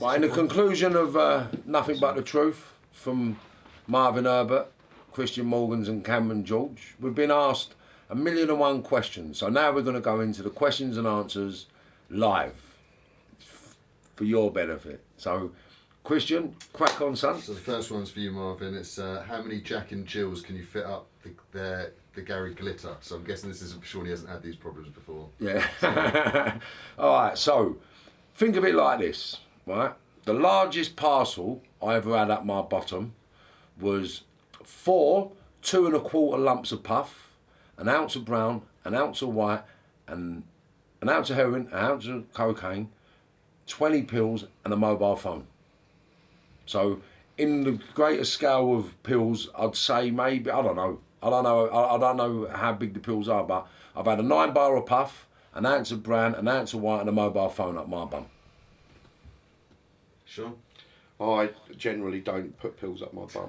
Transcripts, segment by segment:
Right, in the conclusion of Nothing But the Truth from Marvin Herbert, Christian Morgans and Cameron George, we've been asked 1,000,001 questions. So now we're going to go into the questions and answers live for your benefit. So, Christian, crack on, son. So the first one's for you, Marvin. It's how many Jack and Jills can you fit up the Garry glitter? So I'm guessing this isn't sure he hasn't had these problems before. Yeah. All right, so think of it like this, right? The largest parcel I ever had up my bottom was 4 2¼ lumps of puff, an ounce of brown, an ounce of white, and an ounce of heroin, an ounce of cocaine, 20 pills, and a mobile phone. So in the greater scale of pills, I'd say maybe, I don't know how big the pills are, but I've had a 9-bar of puff, an ounce of brown, an ounce of white, and a mobile phone up my bum. Sure. I generally don't put pills up my bum,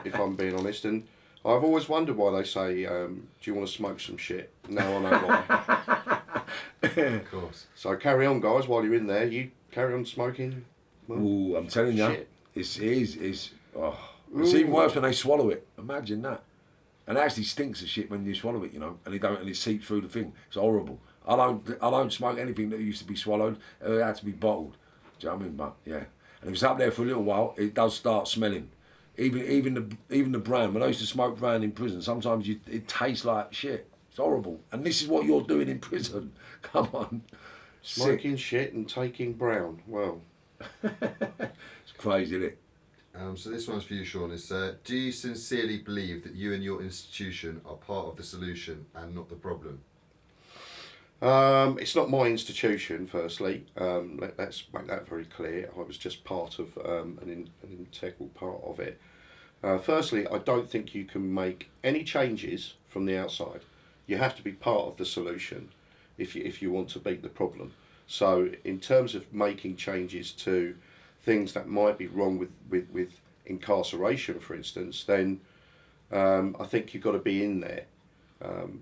if I'm being honest. And I've always wondered why they say, do you want to smoke some shit? Now I know why. Of course. So carry on, guys, while you're in there. You carry on smoking. Well, Ooh, I'm telling you, shit. it's even worse when they swallow it. Imagine that. And it actually stinks of shit when you swallow it, you know, and it seeps through the thing. It's horrible. I don't smoke anything that used to be swallowed. It had to be bottled. Do you know what I mean? But yeah, and if it's up there for a little while, it does start smelling. Even the brand. When I used to smoke brand in prison, sometimes it tastes like shit. It's horrible. And this is what you're doing in prison. Come on. Smoking shit and taking brown. Well, it's crazy, isn't it? So this one's for you, Sean. It's do you sincerely believe that you and your institution are part of the solution and not the problem? It's not my institution, firstly. Let's make that very clear. I was just part of an integral part of it. Firstly, I don't think you can make any changes from the outside. You have to be part of the solution if you want to beat the problem. So in terms of making changes to things that might be wrong with incarceration, for instance, then I think you've got to be in there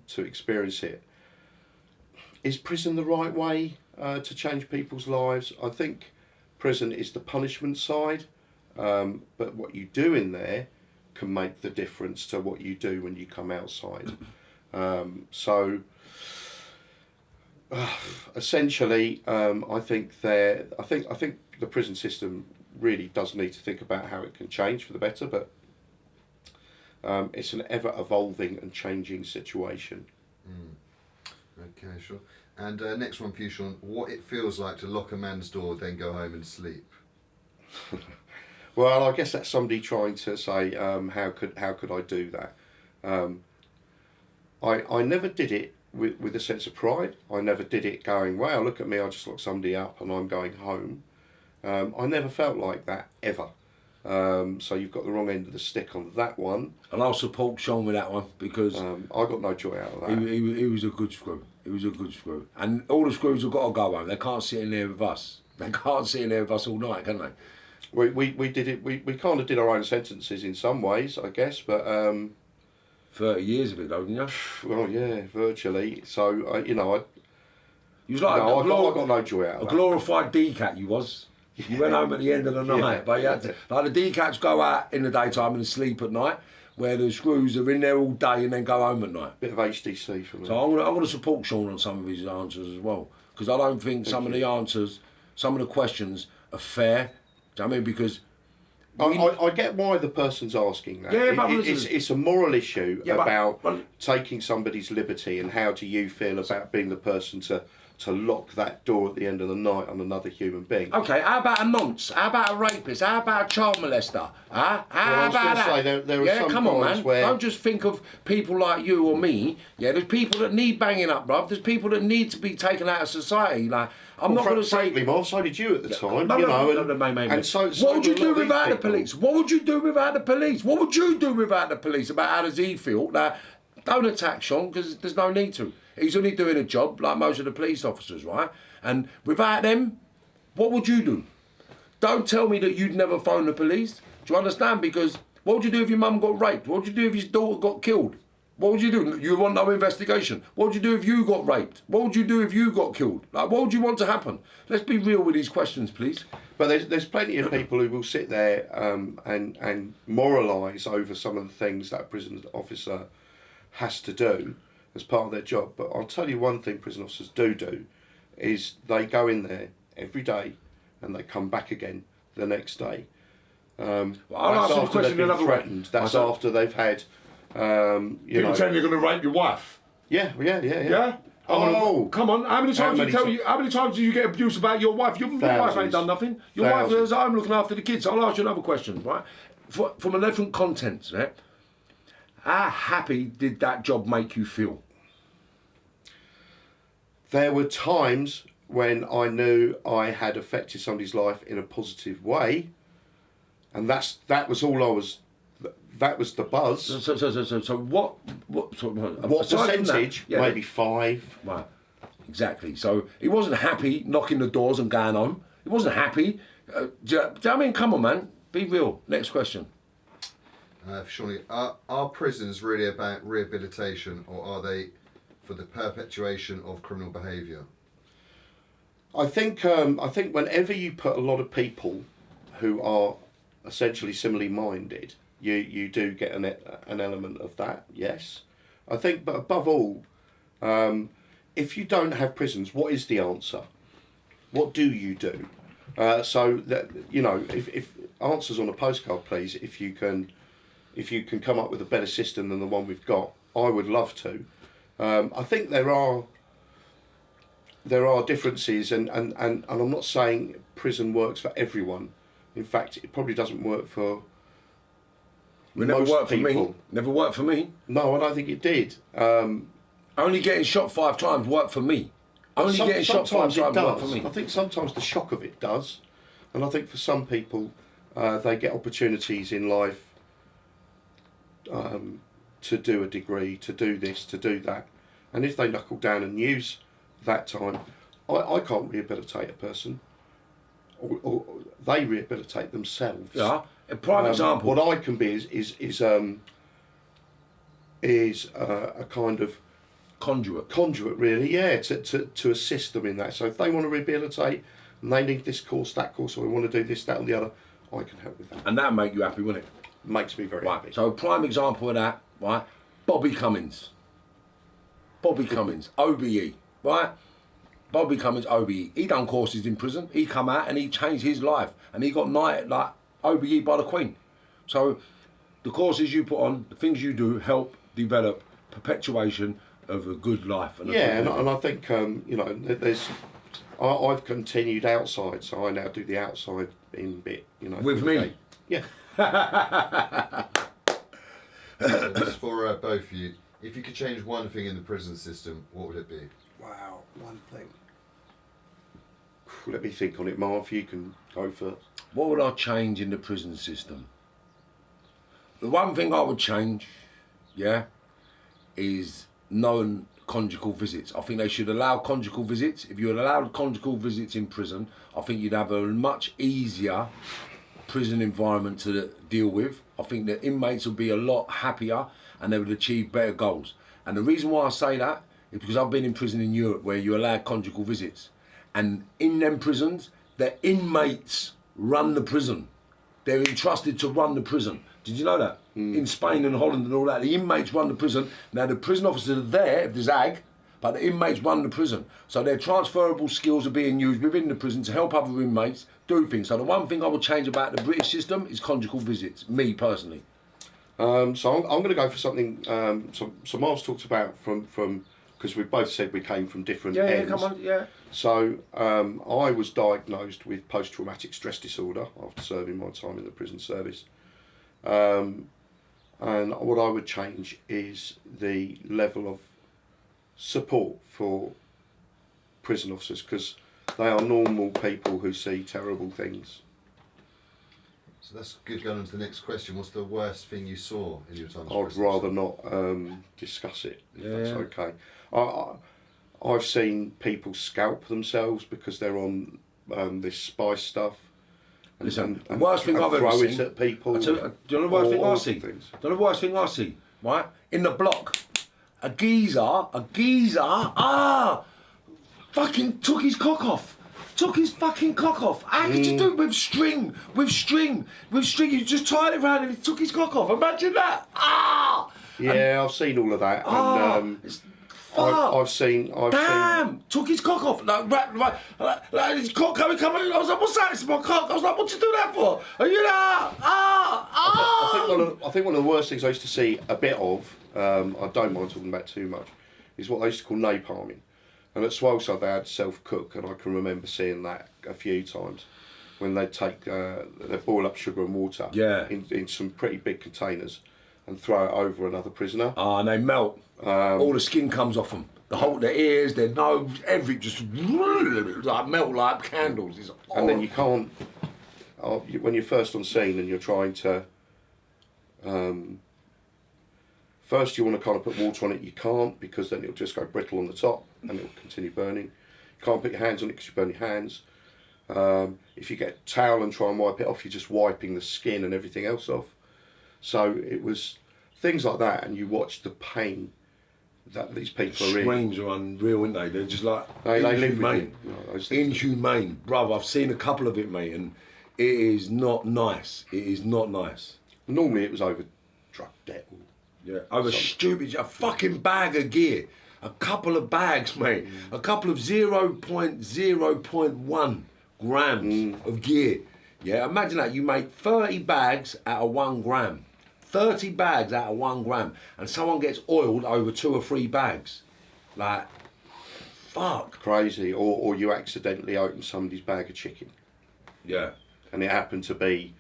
to experience it. Is prison the right way to change people's lives? I think prison is the punishment side, but what you do in there can make the difference to what you do when you come outside. Essentially, I think the prison system really does need to think about how it can change for the better, but it's an ever evolving and changing situation. Okay, sure. And next one for you, Sean. What it feels like to lock a man's door, then go home and sleep? Well, I guess that's somebody trying to say, how could I do that? I never did it with a sense of pride. I never did it going, wow, look at me, I just locked somebody up and I'm going home. I never felt like that, ever. So you've got the wrong end of the stick on that one. And I'll support Sean with that one because I got no joy out of that. He was a good screw. He was a good screw. And all the screws have got to go home. They can't sit in there with us. They can't sit in there with us all night, can they? We did it. We kind of did our own sentences in some ways, I guess, but 30 years of it, though, didn't you? Well, yeah, virtually. So you know, You was like I got no joy out of a that. glorified D-cat. You was. You went home at the end of the night, but you had to, like the D-cats go out in the daytime and sleep at night, where the screws are in there all day and then go home at night. Bit of HDC for me. So I'm gonna support Sean on some of his answers as well, because I don't think some of the answers, some of the questions are fair. Do you know what I mean? Because I get why the person's asking that. Yeah, but it's a moral issue about but taking somebody's liberty, and how do you feel about being the person to lock that door at the end of the night on another human being? Okay, how about a nonce? How about a rapist? How about a child molester? Huh? I was going to say there are some come on, times man. where Don't just think of people like you or me. Yeah, there's people that need banging up, bruv. There's people that need to be taken out of society. Like, I'm not going to say. Frankly, Marv, so did you at the time. And so what would you do these without the people. police? What would you do without the police? What would you do without the police? About how does he feel? Now, don't attack Sean, because there's no need to. He's only doing a job like most of the police officers, right? And without them, what would you do? Don't tell me that you'd never phone the police. Do you understand? Because what would you do if your mum got raped? What would you do if your daughter got killed? What would you do? You want no investigation. What would you do if you got raped? What would you do if you got killed? Like, what would you want to happen? Let's be real with these questions, please. But there's plenty of people who will sit there and moralise over some of the things that a prison officer has to do as part of their job. But I'll tell you one thing prison officers do is they go in there every day and they come back again the next day. I'll That's ask you a after question they've been another way. threatened. That's after they've had, you know... saying you're going to rape your wife. Yeah. Yeah? Oh, come on! How many times How many times do you get abuse about your wife? Your wife ain't done nothing. Your wife is at home looking after the kids. I'll ask you another question, right? From a different content, right? How happy did that job make you feel? There were times when I knew I had affected somebody's life in a positive way, and that was all I was. That was the buzz. So what percentage? That, maybe 5. Right, exactly. So he wasn't happy knocking the doors and going home. He wasn't happy. Do you know what I mean? Come on, man. Be real. Next question. Surely, are prisons really about rehabilitation, or are they for the perpetuation of criminal behaviour? I think whenever you put a lot of people who are essentially similarly minded, you do get an element of that. Yes, I think. But above all, if you don't have prisons, what is the answer? What do you do? So that if answers on a postcard, please. If you can come up with a better system than the one we've got, I would love to. I think there are differences, and I'm not saying prison works for everyone. In fact, it probably doesn't work for Never worked for me. Never worked for me. No, I don't think it did. Only getting shot 5 times worked for me. Only getting shot 5 times worked for me. I think sometimes the shock of it does, and I think for some people, they get opportunities in life to do a degree, to do this, to do that, and if they knuckle down and use that time, I can't rehabilitate a person, or they rehabilitate themselves. Yeah, a prime example. What I can be is a kind of conduit, really. Yeah, to assist them in that. So if they want to rehabilitate and they need this course, that course, or they want to do this, that, or the other, I can help with that. And that'll make you happy, wouldn't it? Makes me very happy. So a prime example of that, right? Bobby Cummins, OBE, right? Bobby Cummins, OBE. He done courses in prison. He come out and he changed his life, and he got knighted like OBE by the Queen. So the courses you put on, the things you do, help develop perpetuation of a good life. And I think there's. I've continued outside, so I now do the outside in bit. With me. Day. Yeah. Just for both of you, if you could change one thing in the prison system, what would it be? Wow, one thing. Let me think on it, Marv. You can go first. What would I change in the prison system? The one thing I would change, is non-conjugal visits. I think they should allow conjugal visits. If you allowed conjugal visits in prison, I think you'd have a much easier prison environment to deal with. I think the inmates would be a lot happier and they would achieve better goals. And the reason why I say that is because I've been in prison in Europe where you allow conjugal visits. And in them prisons, the inmates run the prison. They're entrusted to run the prison. Did you know that? In Spain and Holland and all that, the inmates run the prison. Now the prison officers are there if there's ag, but the inmates run the prison. So their transferable skills are being used within the prison to help other inmates do things. So the one thing I would change about the British system is conjugal visits, me personally. So I'm going to go for something. So Marv's talked about from because we both said we came from different ends. Yeah, come on, yeah. So I was diagnosed with post-traumatic stress disorder after serving my time in the prison service. And what I would change is the level of support for prison officers, because they are normal people who see terrible things. So that's good going on to the next question. What's the worst thing you saw in your time? I'd rather not discuss it, if that's okay. I've seen people scalp themselves because they're on this spice stuff. Listen, the worst thing I've ever seen. Throw it at people. Do you know the worst thing I see? Do you know the worst thing I see? Right? In the block, a geezer, fucking took his cock off. Took his fucking cock off. How could you do it with string? With string. You just tied it around and he took his cock off. Imagine that. Yeah, I've seen all of that. It's I've seen. Took his cock off. Like his cock coming. I was like, what's that? It's my cock. I was like, what'd you do that for? Are you there? I think one of the worst things I used to see a bit of, I don't mind talking about too much, is what they used to call napalming. And at Swaleside they had self-cook, and I can remember seeing that a few times when they'd take, they'd boil up sugar and water in some pretty big containers and throw it over another prisoner. And they melt. All the skin comes off them. Their ears, their nose, everything just like melt like candles. And then you can't, when you're first on scene and you're trying to, first you want to kind of put water on it, you can't, because then it'll just go brittle on the top and it'll continue burning. You can't put your hands on it because you burn your hands. If you get a towel and try and wipe it off, you're just wiping the skin and everything else off. So it was things like that, and you watch the pain that these people are in. Screams are unreal, aren't they? They're just like inhumane. Inhumane. Brother, I've seen a couple of it, mate, and it is not nice. It is not nice. Normally it was over drug debt. Over stupid, a fucking bag of gear. A couple of bags, mate. A couple of 0.1 grams of gear. Yeah, imagine that. You make 30 bags out of 1 gram. 30 bags out of 1 gram. And someone gets oiled over 2 or 3 bags. Like, fuck. Crazy. Or you accidentally open somebody's bag of chicken. Yeah. And it happened to be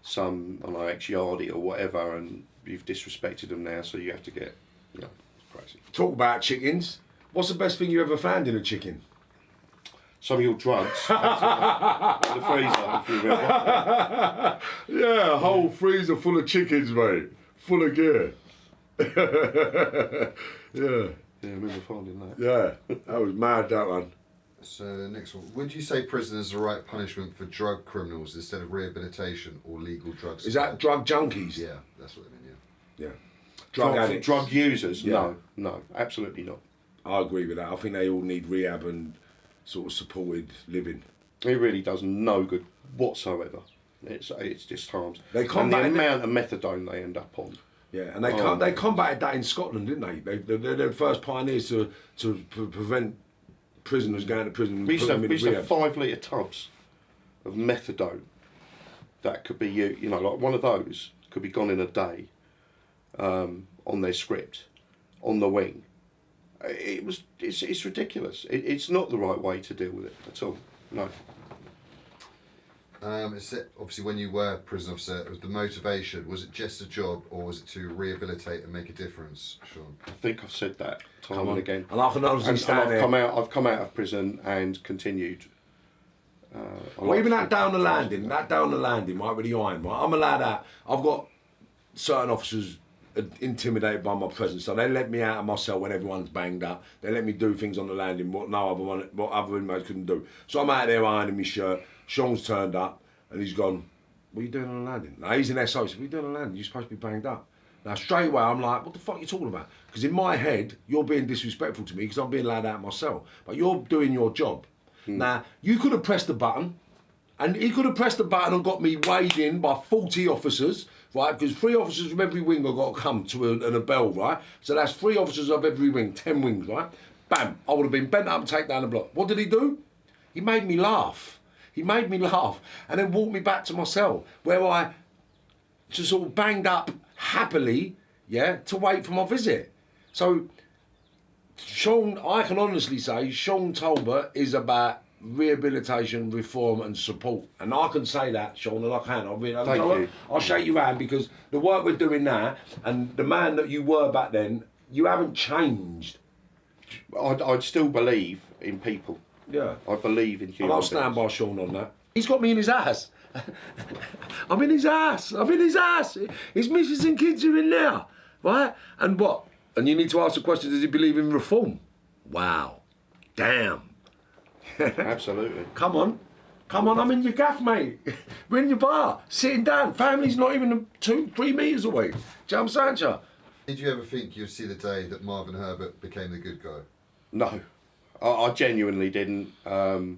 some, I don't know, ex-yardie or whatever, and you've disrespected them now, so you have to get, it's crazy. Talk about chickens. What's the best thing you ever found in a chicken? Some of your drugs. In the freezer, if you remember. Yeah, a whole freezer full of chickens, mate. Full of gear. Yeah, I remember finding that. Yeah, that was mad, that one. So next one, would you say prison is the right punishment for drug criminals instead of rehabilitation or legal drugs? Is that drug junkies? Yeah, that's what I mean, Yeah. Drug addicts. Drug users? Yeah. No, absolutely not. I agree with that. I think they all need rehab and sort of supported living. It really does no good whatsoever. It's just harms. They and the combated amount of methadone they end up on. Yeah, and they combated that in Scotland, didn't they? They're the first pioneers to prevent prisoners going to prison. We used to have 5 litre tubs of methadone that could be, like one of those could be gone in a day, on their script, on the wing. It's ridiculous. It's not the right way to deal with it at all. No. Obviously, when you were a prison officer, it was the motivation. Was it just a job, or was it to rehabilitate and make a difference, Sean? I think I've said that time and again. And I can honestly stand there. I've come out of prison and continued. Even that down the landing, right, with the iron, right? I'm allowed out. I've got certain officers intimidated by my presence, so they let me out of my cell when everyone's banged up. They let me do things on the landing what other inmates couldn't do. So I'm out there ironing my shirt. Sean's turned up and he's gone, what are you doing on the landing? Now he's an SO, he said, what are you doing on the landing? You're supposed to be banged up. Now straight away I'm like, what the fuck are you talking about? Because in my head, you're being disrespectful to me because I'm being allowed out of my cell. But you're doing your job. Now, you could have pressed the button, and he could have pressed the button and got me weighed in by 40 officers, right? Because 3 officers from every wing have got to come to a bell, right? So that's 3 officers of every wing, 10 wings, right? Bam, I would have been bent up and taken down the block. What did he do? He made me laugh. And then walked me back to my cell, where I just sort of banged up happily, to wait for my visit. So, Sean, I can honestly say, Sean Talbot is about rehabilitation, reform and support. And I can say that, Sean, and I can. I'll shake your hand, because the work we're doing now, and the man that you were back then, you haven't changed. I'd still believe in people. Yeah. I believe in human and I'll stand by Sean on that. He's got me in his ass. I'm in his ass. His missus and kids are in there. Right? And what? And you need to ask the question, does he believe in reform? Wow. Damn. Absolutely. Come on, I'm in your gaff, mate. We're in your bar, sitting down. Family's not even 2-3 metres away. Do you know what I'm saying, Did you ever think you'd see the day that Marvin Herbert became the good guy? No, I genuinely didn't. I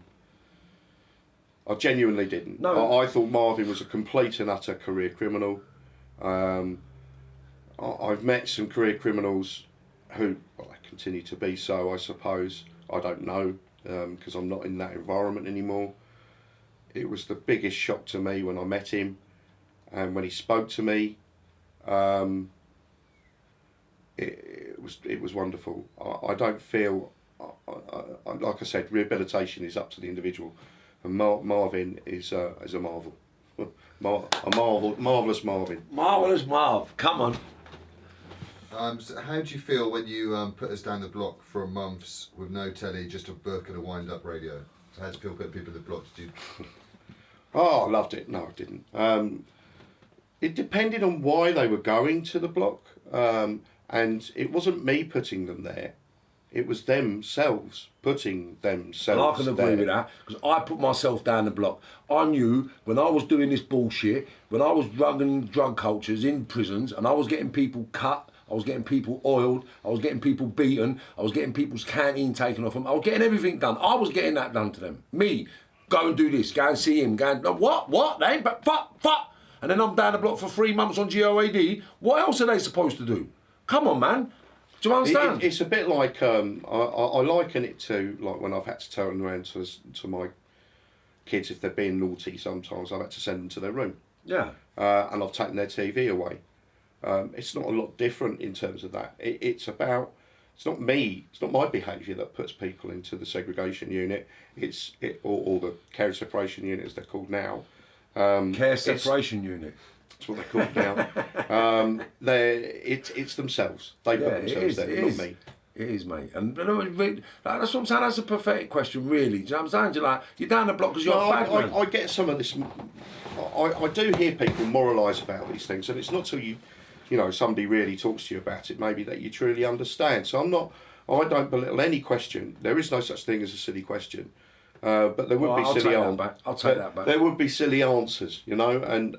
genuinely didn't. No. I thought Marvin was a complete and utter career criminal. I've met some career criminals who, well, they continue to be so, I suppose. I don't know, because I'm not in that environment anymore. It was the biggest shock to me when I met him, and when he spoke to me. It was wonderful. I don't feel, like I said, rehabilitation is up to the individual, and Marvin is a marvel, marvellous Marvin. Marvellous Marv, come on. So how do you feel when you put us down the block for months with no telly, just a book and a wind-up radio? So how do you feel putting people in the block? Did you? Oh, I loved it. No, I didn't. It depended on why they were going to the block, and it wasn't me putting them there. It was themselves putting themselves And I can agree there. with that, because I put myself down the block. I knew when I was doing this bullshit, when I was running drug cultures in prisons, and I was getting people cut, I was getting people oiled, I was getting people beaten, I was getting people's canteen taken off them, I was getting everything done. I was getting that done to them. Me, go and do this, go and see him, go and... What? They ain't... But fuck! And then I'm down the block for 3 months on GOAD. What else are they supposed to do? Come on, man. Do you understand? It's a bit like, I liken it to like when I've had to turn around to my kids if they're being naughty. Sometimes I've had to send them to their room. Yeah. And I've taken their TV away. It's not a lot different in terms of that. It's not me, it's not my behaviour that puts people into the segregation unit. Or the care and separation unit as they're called now. Care separation unit. That's what they're called now. It's themselves. They put themselves there, not me. It is, mate. And that's what I'm saying. That's a pathetic question, really. Do you know what I'm saying? You're down the block because you're a bad man. I get some of this. I do hear people moralise about these things, and it's not till you somebody really talks to you about it, maybe, that you truly understand. So I don't belittle any question. There is no such thing as a silly question. But there would be silly answers. I'll take that back. There would be silly answers, and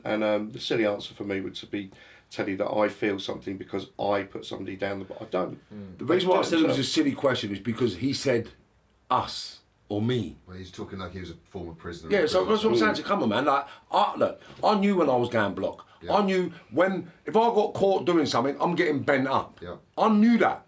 the silly answer for me would be tell you that I feel something because I put somebody down the bottom. I don't. The reason why I said it was a silly question is because he said us or me. Well, he's talking like he was a former prisoner. Yeah, so that's what I'm saying. So come on, man. Like, I knew when I was going block. Yeah. I knew if I got caught doing something, I'm getting bent up. Yeah. I knew that.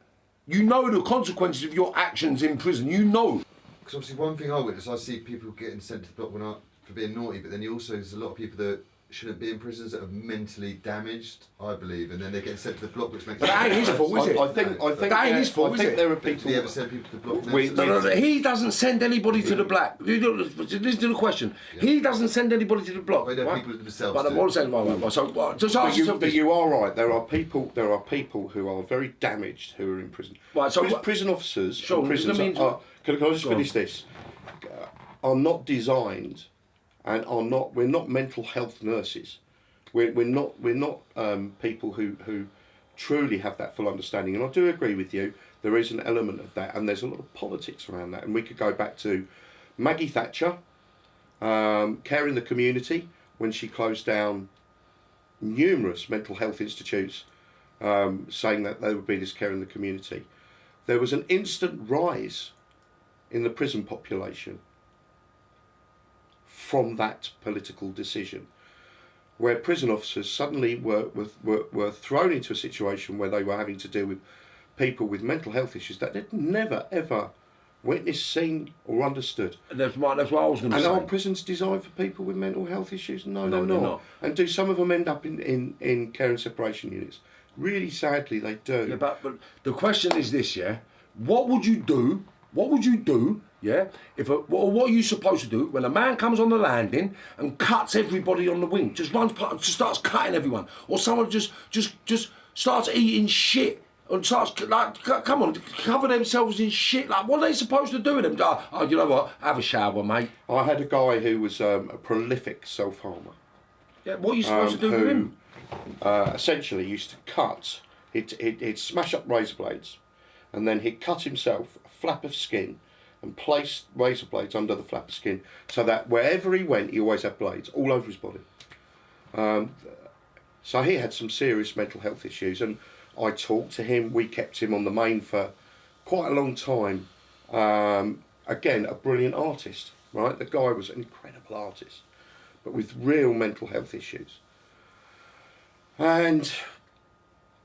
You know the consequences of your actions in prison. You know. Because obviously one thing I witness, I see people getting sent to the block for being naughty, but then there's a lot of people that shouldn't be in prisons that are mentally damaged, I believe, and then they're getting sent to the block, which makes... But that ain't his fault, is it? I think that ain't his fault, I is think it? there are Do people... you ever send people to the block? No, he doesn't send anybody to the black. Listen to the question. Yeah. He doesn't send anybody to the block. Well, right? people themselves. But I'm all saying, right. So just ask yourself but you are right. There are people who are very damaged who are in prison. Right. So prison officers. Sure. Prisons can I just finish this? Are not designed, and are not. We're not mental health nurses. We're not people who truly have that full understanding. And I do agree with you. There is an element of that, and there's a lot of politics around that. And we could go back to Maggie Thatcher, care in the community, when she closed down numerous mental health institutes, saying that there would be this care in the community. There was an instant rise in the prison population from that political decision, where prison officers suddenly were thrown into a situation where they were having to deal with people with mental health issues that they'd never ever witnessed, seen or understood. And that's what I was going to say. And are prisons designed for people with mental health issues? No, they're they're not. not. And do some of them end up in care and separation units? Really sadly, they do. Yeah, but the question is this, yeah? What would you do? Yeah, what are you supposed to do when a man comes on the landing and cuts everybody on the wing? Just starts cutting everyone, or someone just starts eating shit and starts come on, cover themselves in shit. Like, what are they supposed to do with them? Oh, you know what? Have a shower, mate. I had a guy who was a prolific self-harmer. Yeah, what are you supposed to do with him? Essentially used to cut. He'd smash up razor blades, and then he'd cut himself a flap of skin and place razor blades under the flap of skin, so that wherever he went, he always had blades all over his body. So he had some serious mental health issues, and I talked to him. We kept him on the main for quite a long time. Again, a brilliant artist, right? The guy was an incredible artist, but with real mental health issues. And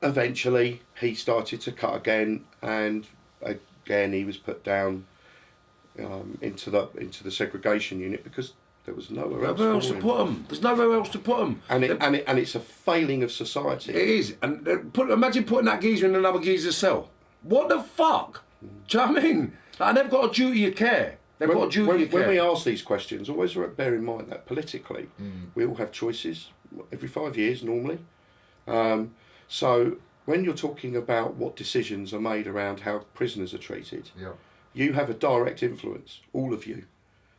eventually he started to cut again, and again he was put down into the segregation unit because there was nowhere else to put him. There's nowhere else to put him. And it's a failing of society. It is. And imagine putting that geezer in another geezer's cell. What the fuck? Do you know what I mean? Like, they've got a duty of care. Got a duty of care. When we ask these questions, always bear in mind that politically, we all have choices every 5 years normally. So when you're talking about what decisions are made around how prisoners are treated, you have a direct influence, all of you.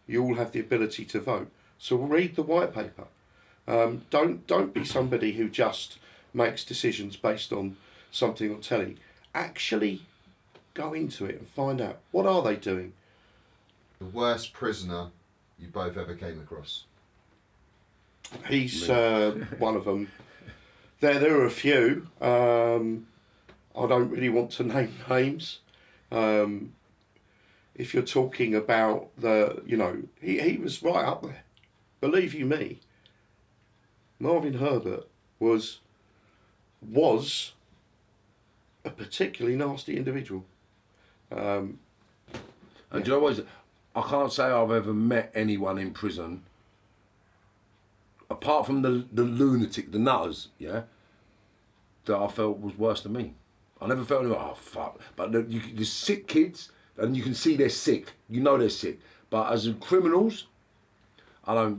You all have the ability to vote. So read the white paper. Don't be somebody who just makes decisions based on something on telly. Actually go into it and find out, what are they doing? The worst prisoner you both ever came across? He's one of them. There are a few. I don't really want to name names. If you're talking about he was right up there. Believe you me, Marvin Herbert was a particularly nasty individual. And do you know what? I can't say I've ever met anyone in prison, apart from the lunatic, the nutters, that I felt was worse than me. I never felt anyone, oh fuck. But the sick kids, and you can see they're sick. You know they're sick. But as criminals, I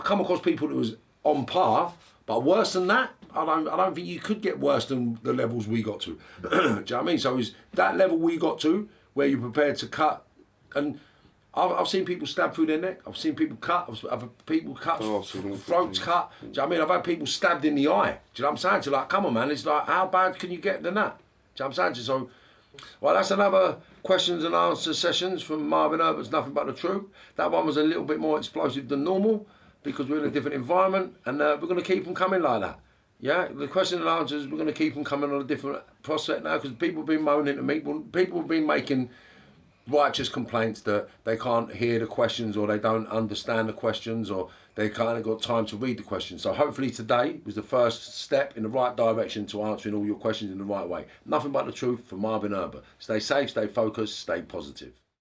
come across people that was on par, but worse than that, I don't think you could get worse than the levels we got to. Do you know what I mean? So is that level we got to where you're prepared to cut, and I've seen people stab through their neck. I've seen people cut. I've had people cut, throats cut. Do you know what I mean? I've had people stabbed in the eye. Do you know what I'm saying? So like, come on, man. It's like, how bad can you get than that? Do you know what I'm saying? So, well, that's another questions and answer sessions from Marvin Herbert's Nothing But the Truth. That one was a little bit more explosive than normal because we're in a different environment, and we're going to keep them coming like that. Yeah, the question and answers, we're going to keep them coming on a different prospect now because people have been moaning to me. People have been making righteous complaints that they can't hear the questions or they don't understand the questions or they kind of got time to read the questions. So hopefully today was the first step in the right direction to answering all your questions in the right way. Nothing But the Truth from Marvin Herbert. Stay safe, stay focused, stay positive.